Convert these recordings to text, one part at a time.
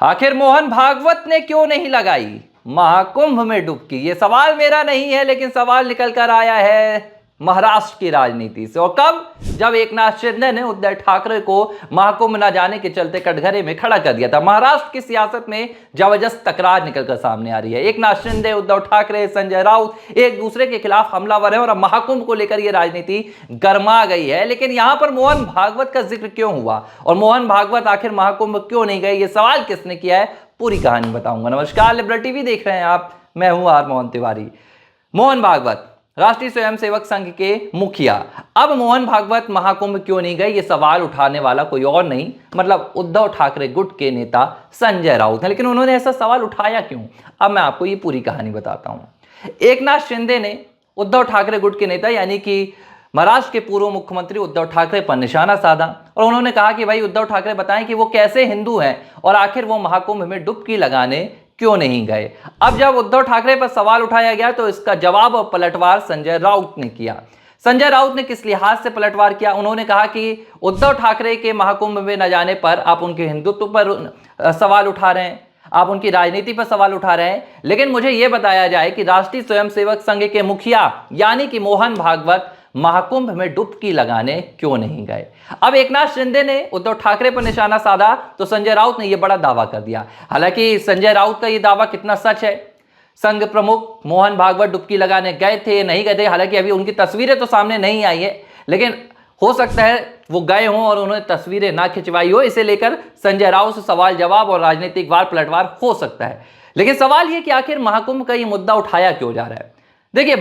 आखिर मोहन भागवत ने क्यों नहीं लगाई महाकुंभ में डुबकी? ये सवाल मेरा नहीं है, लेकिन सवाल निकल कर आया है महाराष्ट्र की राजनीति से। और कब? जब एकनाथ शिंदे ने उद्धव ठाकरे को महाकुंभ न जाने के चलते कटघरे में खड़ा कर दिया था। महाराष्ट्र की सियासत में जबरदस्त तकरार निकलकर सामने आ रही है। एकनाथ शिंदे, उद्धव ठाकरे, संजय राउत एक दूसरे के खिलाफ हमलावर है और अब महाकुंभ को लेकर यह राजनीति गर्मा गई है। लेकिन यहां पर मोहन भागवत का जिक्र क्यों हुआ और मोहन भागवत आखिर महाकुंभ क्यों नहीं गए, यह सवाल किसने किया है, पूरी कहानी बताऊंगा। नमस्कार, लिबरल टीवी देख रहे हैं आप, मैं हूं आर मोहन तिवारी। मोहन भागवत राष्ट्रीय स्वयंसेवक संघ के मुखिया, अब मोहन भागवत महाकुंभ क्यों नहीं गए, ये सवाल उठाने वाला कोई और नहीं, मतलब उद्धव ठाकरे गुट के नेता संजय राउत है। लेकिन उन्होंने ऐसा सवाल उठाया क्यों, अब मैं आपको ये पूरी कहानी बताता हूं। एकनाथ शिंदे ने उद्धव ठाकरे गुट के नेता यानी कि महाराष्ट्र के पूर्व मुख्यमंत्री उद्धव ठाकरे पर निशाना साधा और उन्होंने कहा कि भाई उद्धव ठाकरे बताएं कि वो कैसे हिंदू हैं और आखिर वो महाकुंभ में डुबकी लगाने क्यों नहीं गए। अब जब उद्धव ठाकरे पर सवाल उठाया गया तो इसका जवाब और पलटवार संजय राउत ने किया। संजय राउत ने किस लिहाज से पलटवार किया? उन्होंने कहा कि उद्धव ठाकरे के महाकुंभ में न जाने पर आप उनके हिंदुत्व पर सवाल उठा रहे हैं, आप उनकी राजनीति पर सवाल उठा रहे हैं, लेकिन मुझे यह बताया जाए कि राष्ट्रीय स्वयंसेवक संघ के मुखिया यानी कि मोहन भागवत महाकुंभ में डुबकी लगाने क्यों नहीं गए। अब एकनाथ शिंदे ने उद्धव ठाकरे पर निशाना साधा तो संजय राउत ने यह बड़ा दावा कर दिया। हालांकि संजय राउत का यह दावा कितना सच है, संघ प्रमुख मोहन भागवत डुबकी लगाने गए थे नहीं गए थे, हालांकि अभी उनकी तस्वीरें तो सामने नहीं आई है, लेकिन हो सकता है वो गए हों और उन्होंने तस्वीरें ना खिंचवाई हो, इसे लेकर संजय राउत से सवाल जवाब और राजनीतिक वार पलटवार हो सकता है। लेकिन सवाल यह कि आखिर महाकुंभ का ये मुद्दा उठाया क्यों जा रहा है। देखिए,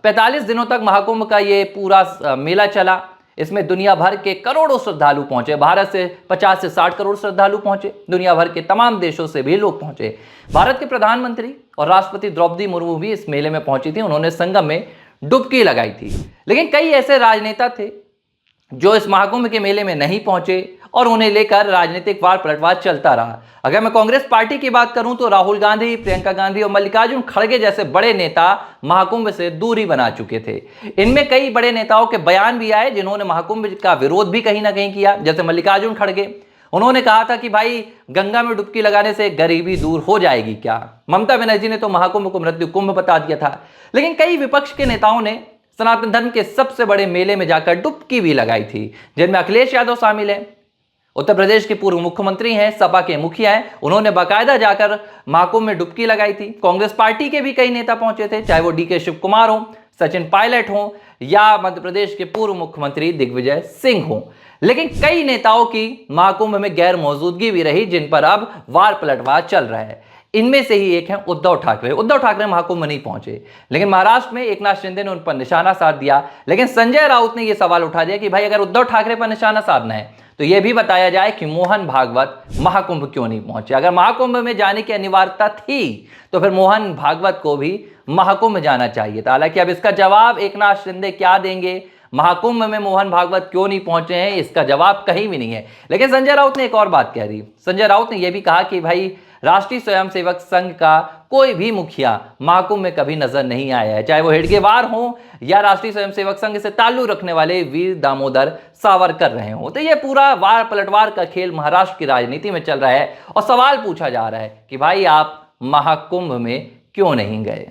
45 दिनों तक महाकुंभ का ये पूरा मेला चला, इसमें दुनिया भर के करोड़ों श्रद्धालु पहुंचे। भारत से 50 से 60 करोड़ श्रद्धालु पहुंचे, दुनिया भर के तमाम देशों से भी लोग पहुंचे। भारत के प्रधानमंत्री और राष्ट्रपति द्रौपदी मुर्मू भी इस मेले में पहुंची थी, उन्होंने संगम में डुबकी लगाई थी। लेकिन कई ऐसे राजनेता थे जो इस महाकुंभ के मेले में नहीं पहुंचे और उन्हें लेकर राजनीतिक वार पलटवार चलता रहा। अगर मैं कांग्रेस पार्टी की बात करूं तो राहुल गांधी, प्रियंका गांधी और मल्लिकार्जुन खड़गे जैसे बड़े नेता महाकुंभ से दूरी बना चुके थे। इनमें कई बड़े नेताओं के बयान भी आए जिन्होंने महाकुंभ का विरोध भी कहीं ना कहीं किया। जैसे मल्लिकार्जुन खड़गे, उन्होंने कहा था कि भाई गंगा में डुबकी लगाने से गरीबी दूर हो जाएगी क्या। ममता बनर्जी ने तो महाकुंभ को मृत्यु कुंभ बता दिया था। लेकिन कई विपक्ष के नेताओं ने सनातन धर्म के सबसे बड़े मेले में जाकर डुबकी भी लगाई थी, जिनमें अखिलेश यादव शामिल है, उत्तर प्रदेश के पूर्व मुख्यमंत्री हैं, सपा के मुखिया हैं, उन्होंने बाकायदा जाकर महाकुंभ में डुबकी लगाई थी। कांग्रेस पार्टी के भी कई नेता पहुंचे थे, चाहे वो डीके शिव कुमार हो, सचिन पायलट हो या मध्य प्रदेश के पूर्व मुख्यमंत्री दिग्विजय सिंह हो। लेकिन कई नेताओं की महाकुंभ में गैर मौजूदगी भी रही, जिन पर अब वार पलटवार चल रहा है। इनमें से ही एक है उद्धव ठाकरे। उद्धव ठाकरे महाकुंभ में नहीं पहुंचे, लेकिन महाराष्ट्र में एकनाथ शिंदे ने उन पर निशाना साध दिया। लेकिन संजय राउत ने यह सवाल उठा दिया कि भाई अगर उद्धव ठाकरे पर निशाना साधना है तो यह भी बताया जाए कि मोहन भागवत महाकुंभ क्यों नहीं पहुंचे। अगर महाकुंभ में जाने की अनिवार्यता थी तो फिर मोहन भागवत को भी महाकुंभ जाना चाहिए था। हालांकि अब इसका जवाब एकनाथ शिंदे क्या देंगे, महाकुंभ में मोहन भागवत क्यों नहीं पहुंचे हैं, इसका जवाब कहीं भी नहीं है। लेकिन संजय राउत ने एक और बात कह दी। संजय राउत ने यह भी कहा कि भाई राष्ट्रीय स्वयंसेवक संघ का कोई भी मुखिया महाकुंभ में कभी नजर नहीं आया है, चाहे वो हेडगेवार हो या राष्ट्रीय स्वयंसेवक संघ से ताल्लुक रखने वाले वीर दामोदर सावरकर रहे हो। तो ये पूरा वार पलटवार का खेल महाराष्ट्र की राजनीति में चल रहा है और सवाल पूछा जा रहा है कि भाई आप महाकुंभ में क्यों नहीं गए।